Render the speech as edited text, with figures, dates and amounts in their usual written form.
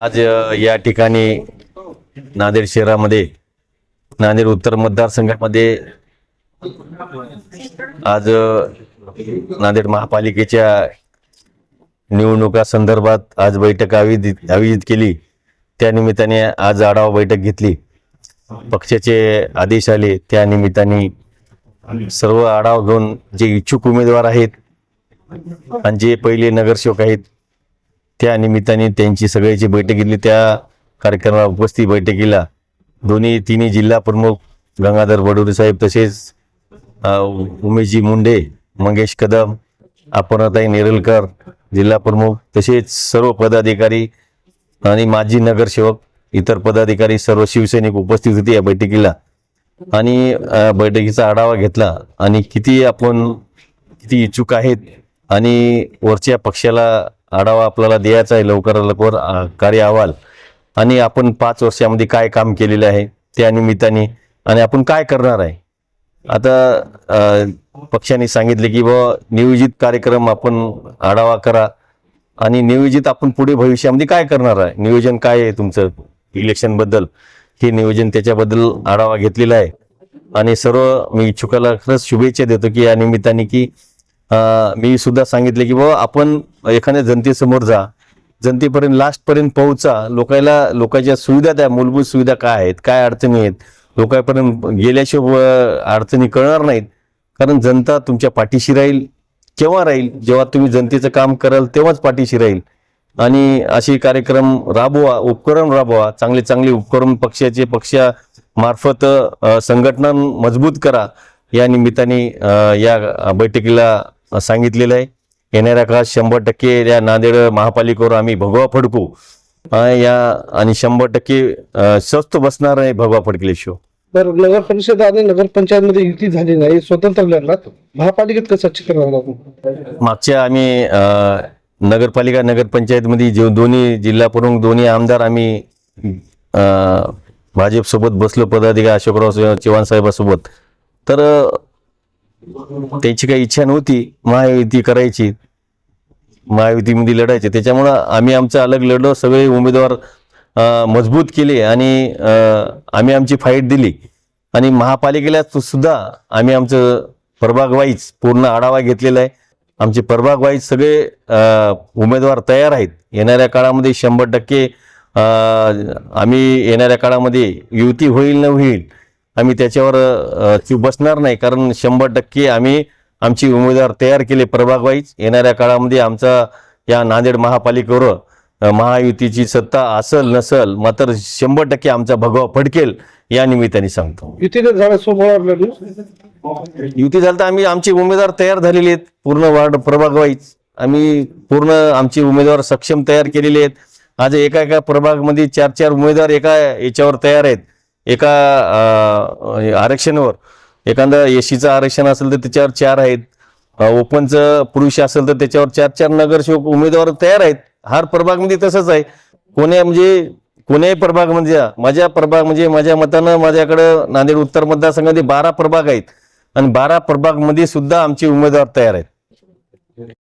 आज या ठिकाणी नांदेड शहरामध्ये नांदेड उत्तर मतदारसंघामध्ये आज नांदेड महापालिकेच्या निवडणुका संदर्भात आज बैठक आयोजित केली। त्या निमित्ताने आज आढावा बैठक घेतली। पक्षाचे आदेश आले त्या निमित्ताने सर्व आढावा घेऊन जे इच्छुक उमेदवार आहेत आणि जे पहिले नगरसेवक आहेत त्या निमित्ताने त्यांची सगळ्याची बैठक घेतली। त्या कार्यक्रमाला उपस्थित बैठकीला तिन्ही जिल्हा प्रमुख गंगाधर बडोरे साहेब तसेच उमेशजी मुंडे, मंगेश कदम, अपर्णाताई नेरलकर जिल्हा प्रमुख तसेच सर्व पदाधिकारी आणि माजी नगरसेवक इतर पदाधिकारी सर्व शिवसैनिक उपस्थित होते या बैठकीला। आणि बैठकीचा आढावा घेतला आणि किती इच्छुक आहेत आणि वरच्या पक्षाला आढावा आपल्याला द्यायचा आहे लवकरात लवकर कार्य अहवाल आणि आपण 5 वर्षामध्ये काय काम केलेले आहे त्या निमित्ताने आणि आपण काय करणार आहे। आता पक्षाने सांगितले की नियोजित कार्यक्रम आपण आढावा करा आणि नियोजित आपण पुढे भविष्यामध्ये काय करणार आहे, नियोजन काय आहे तुमचं इलेक्शन बद्दल, हे नियोजन त्याच्याबद्दल आढावा घेतलेला आहे। आणि सर्व मी इच्छुकाला खरंच शुभेच्छा देतो की या निमित्ताने की मी सुद्धा सांगितले की आपण एखाद्या जनतेसमोर जा, जनतेपर्यंत लास्ट पर्यंत पोहोचा, लोकांच्या सुविधा, त्या मूलभूत सुविधा काय आहेत, काय अडचणी आहेत, लोकांपर्यंत गेल्याशिवाय अडचणी कळणार नाहीत। कारण जनता तुमच्या पाठीशी राहील केव्हा राहील, जेव्हा तुम्ही जनतेचं काम कराल तेव्हाच पाठीशी राहील। आणि असे कार्यक्रम राबवा, उपक्रम राबवा, चांगले उपक्रम पक्षामार्फत संघटना मजबूत करा, या निमित्ताने या बैठकीला सांगितलेलं आहे। येणाऱ्या काळात 100% या नांदेड महापालिकेवर आम्ही भगवा फडकू आणि 100% स्वस्त बसणार आहे भगवा फडकल्याशिवाय। तर नगर परिषद आणि नगरपंचायत मध्ये युती झाली नाही, स्वतंत्र लढलात, महापालिकेत कसं चित्र राहणार? मागच्या आम्ही नगरपालिका नगरपंचायत मध्ये जे दोन्ही जिल्हा प्रमुख दोन्ही आमदार आम्ही भाजप सोबत बसलो, पदाधिकारी अशोकराव चव्हाण साहेबांसोबत। तर त्यांची काही इच्छा नव्हती महायुती करायची, महायुतीमध्ये लढायचे, त्याच्यामुळे आम्ही आमचं अलग लढलो, सगळे उमेदवार मजबूत केले आणि आम्ही आमची फाईट दिली। आणि महापालिकेला सुद्धा आम्ही आमचं प्रभाग वाईज पूर्ण आढावा घेतलेला आहे। आमचे प्रभाग वाईज सगळे उमेदवार तयार आहेत। येणाऱ्या काळामध्ये 100% आम्ही येणाऱ्या काळामध्ये युती होईल न होईल आम्ही त्याच्यावर बसणार नाही, कारण 100% आम्ही आमची उमेदवार तयार केले प्रभाग वाईज। येणाऱ्या काळामध्ये आमचा या नांदेड महापालिकेवर महायुतीची सत्ता असल नसल मात्र 100% आमचा भगवा फडकेल, या निमित्ताने सांगतो। युती झालं तर आम्ही आमचे उमेदवार तयार झालेले आहेत पूर्ण वार्ड प्रभाग वाईज, आम्ही पूर्ण आमचे उमेदवार सक्षम तयार केलेले आहेत। आज एका प्रभागमध्ये 4 उमेदवार एका याच्यावर तयार आहेत, एका आरक्षणावर। एखादा एसीचं आरक्षण असेल तर त्याच्यावर 4 आहेत, ओपनचं पुरुष असेल तर त्याच्यावर 4 नगरसेवक उमेदवार तयार आहेत। हर प्रभागमध्ये तसंच आहे। कोण्याही प्रभाग म्हणजे माझ्या प्रभाग म्हणजे माझ्या मतानं माझ्याकडं नांदेड उत्तर मतदारसंघामध्ये 12 प्रभाग आहेत आणि 12 प्रभाग मध्ये सुद्धा आमचे उमेदवार तयार आहेत।